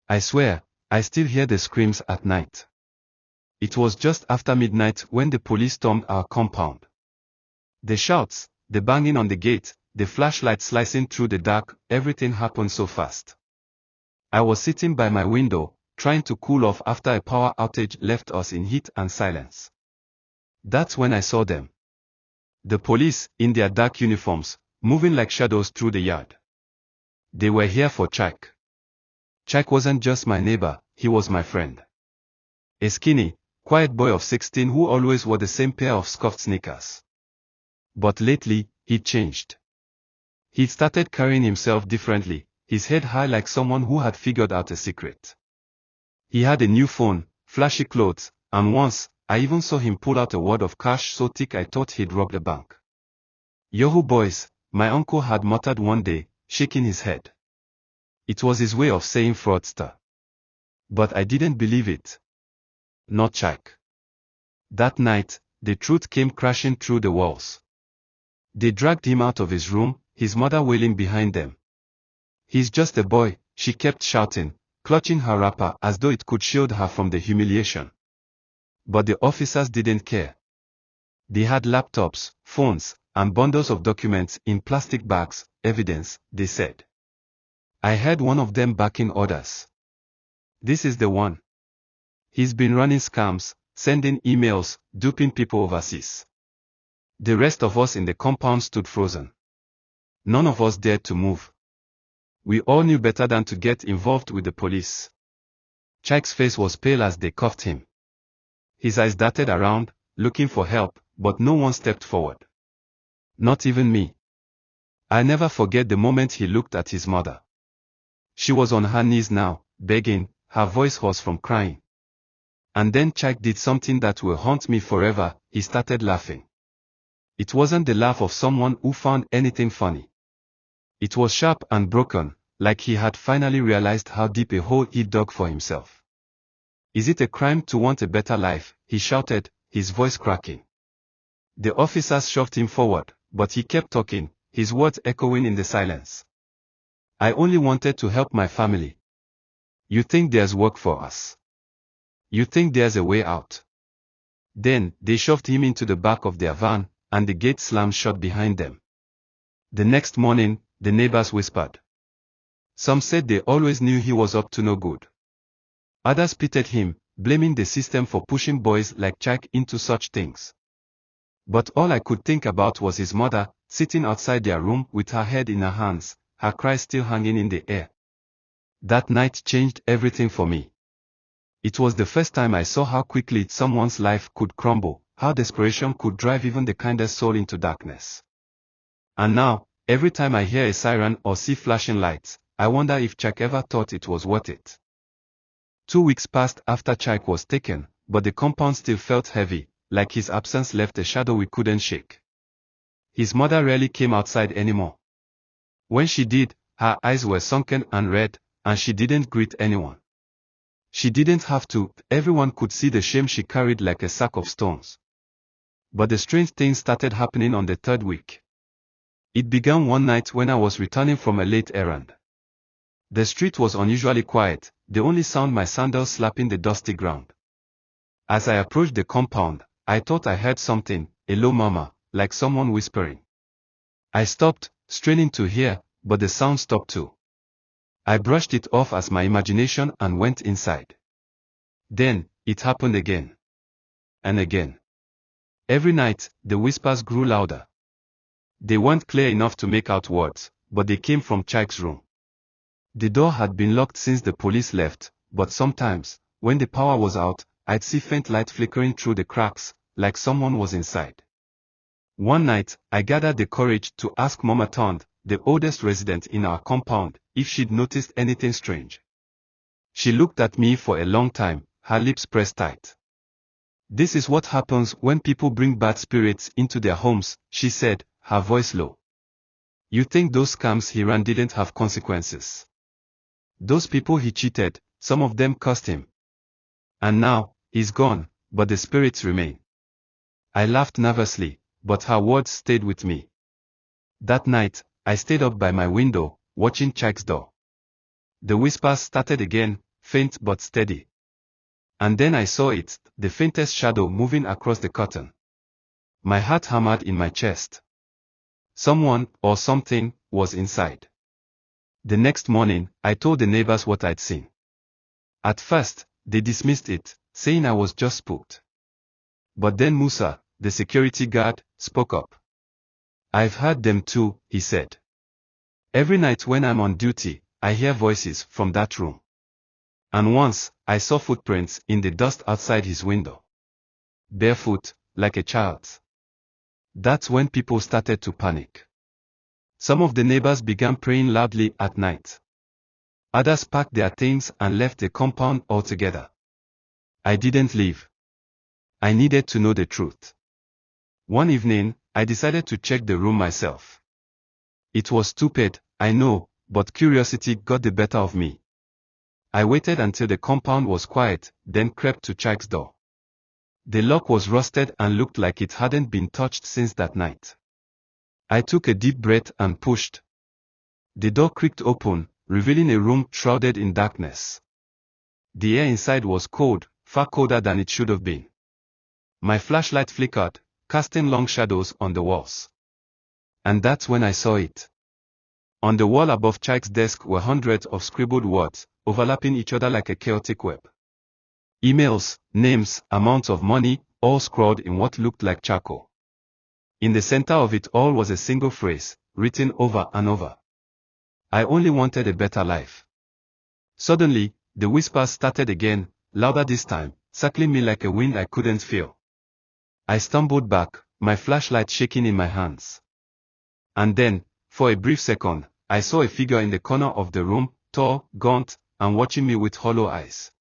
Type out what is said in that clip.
I swear, I still hear the screams at night. It was just after midnight when the police stormed our compound. The shouts, the banging on the gate, the flashlight slicing through the dark, everything happened so fast. I was sitting by my window, trying to cool off after a power outage left us in heat and silence. That's when I saw them. The police, in their dark uniforms, moving like shadows through the yard. They were here for Chike. Chike wasn't just my neighbor, he was my friend. A skinny, quiet boy of 16 who always wore the same pair of scuffed sneakers. But lately, he'd changed. He'd started carrying himself differently, his head high like someone who had figured out a secret. He had a new phone, flashy clothes, and once, I even saw him pull out a wad of cash so thick I thought he'd robbed a bank. "Yahoo boys," my uncle had muttered one day, shaking his head. It was his way of saying fraudster. But I didn't believe it. Not Chike. That night, the truth came crashing through the walls. They dragged him out of his room, his mother wailing behind them. "He's just a boy," she kept shouting, clutching her wrapper as though it could shield her from the humiliation. But the officers didn't care. They had laptops, phones, and bundles of documents in plastic bags, evidence, they said. I heard one of them barking orders. "This is the one. He's been running scams, sending emails, duping people overseas." The rest of us in the compound stood frozen. None of us dared to move. We all knew better than to get involved with the police. Chike's face was pale as they cuffed him. His eyes darted around, looking for help, but no one stepped forward. Not even me. I'll never forget the moment he looked at his mother. She was on her knees now, begging, her voice hoarse from crying. And then Chike did something that will haunt me forever, he started laughing. It wasn't the laugh of someone who found anything funny. It was sharp and broken, like he had finally realized how deep a hole he dug for himself. "Is it a crime to want a better life?" he shouted, his voice cracking. The officers shoved him forward, but he kept talking, his words echoing in the silence. "I only wanted to help my family. You think there's work for us? You think there's a way out?" Then, they shoved him into the back of their van, and the gate slammed shut behind them. The next morning, the neighbors whispered. Some said they always knew he was up to no good. Others pitied him, blaming the system for pushing boys like Chike into such things. But all I could think about was his mother, sitting outside their room with her head in her hands, her cries still hanging in the air. That night changed everything for me. It was the first time I saw how quickly someone's life could crumble, how desperation could drive even the kindest soul into darkness. And now, every time I hear a siren or see flashing lights, I wonder if Chike ever thought it was worth it. 2 weeks passed after Chike was taken, but the compound still felt heavy, like his absence left a shadow we couldn't shake. His mother rarely came outside anymore. When she did, her eyes were sunken and red, and she didn't greet anyone. She didn't have to, everyone could see the shame she carried like a sack of stones. But the strange thing started happening on the 3rd week. It began one night when I was returning from a late errand. The street was unusually quiet, the only sound my sandals slapping the dusty ground. As I approached the compound, I thought I heard something, a low murmur, like someone whispering. I stopped, straining to hear, but the sound stopped too. I brushed it off as my imagination and went inside. Then, it happened again. And again. Every night, the whispers grew louder. They weren't clear enough to make out words, but they came from Chike's room. The door had been locked since the police left, but sometimes, when the power was out, I'd see faint light flickering through the cracks, like someone was inside. One night, I gathered the courage to ask Mama Tond, the oldest resident in our compound, if she'd noticed anything strange. She looked at me for a long time, her lips pressed tight. "This is what happens when people bring bad spirits into their homes," she said, her voice low. "You think those scams he ran didn't have consequences? Those people he cheated, some of them cursed him. And now, he's gone, but the spirits remain." I laughed nervously, but her words stayed with me. That night, I stayed up by my window, watching Chike's door. The whispers started again, faint but steady. And then I saw it, the faintest shadow moving across the curtain. My heart hammered in my chest. Someone, or something, was inside. The next morning, I told the neighbors what I'd seen. At first, they dismissed it, saying I was just spooked. But then Musa, the security guard, spoke up. "I've heard them too," he said. "Every night when I'm on duty, I hear voices from that room. And once, I saw footprints in the dust outside his window. Barefoot, like a child's." That's when people started to panic. Some of the neighbors began praying loudly at night. Others packed their things and left the compound altogether. I didn't leave. I needed to know the truth. One evening, I decided to check the room myself. It was stupid, I know, but curiosity got the better of me. I waited until the compound was quiet, then crept to Chike's door. The lock was rusted and looked like it hadn't been touched since that night. I took a deep breath and pushed. The door creaked open, revealing a room shrouded in darkness. The air inside was cold, far colder than it should have been. My flashlight flickered, casting long shadows on the walls. And that's when I saw it. On the wall above Chike's desk were hundreds of scribbled words, overlapping each other like a chaotic web. Emails, names, amounts of money, all scrawled in what looked like charcoal. In the center of it all was a single phrase, written over and over. "I only wanted a better life." Suddenly, the whispers started again, louder this time, circling me like a wind I couldn't feel. I stumbled back, my flashlight shaking in my hands. And then, for a brief second, I saw a figure in the corner of the room, tall, gaunt, and watching me with hollow eyes.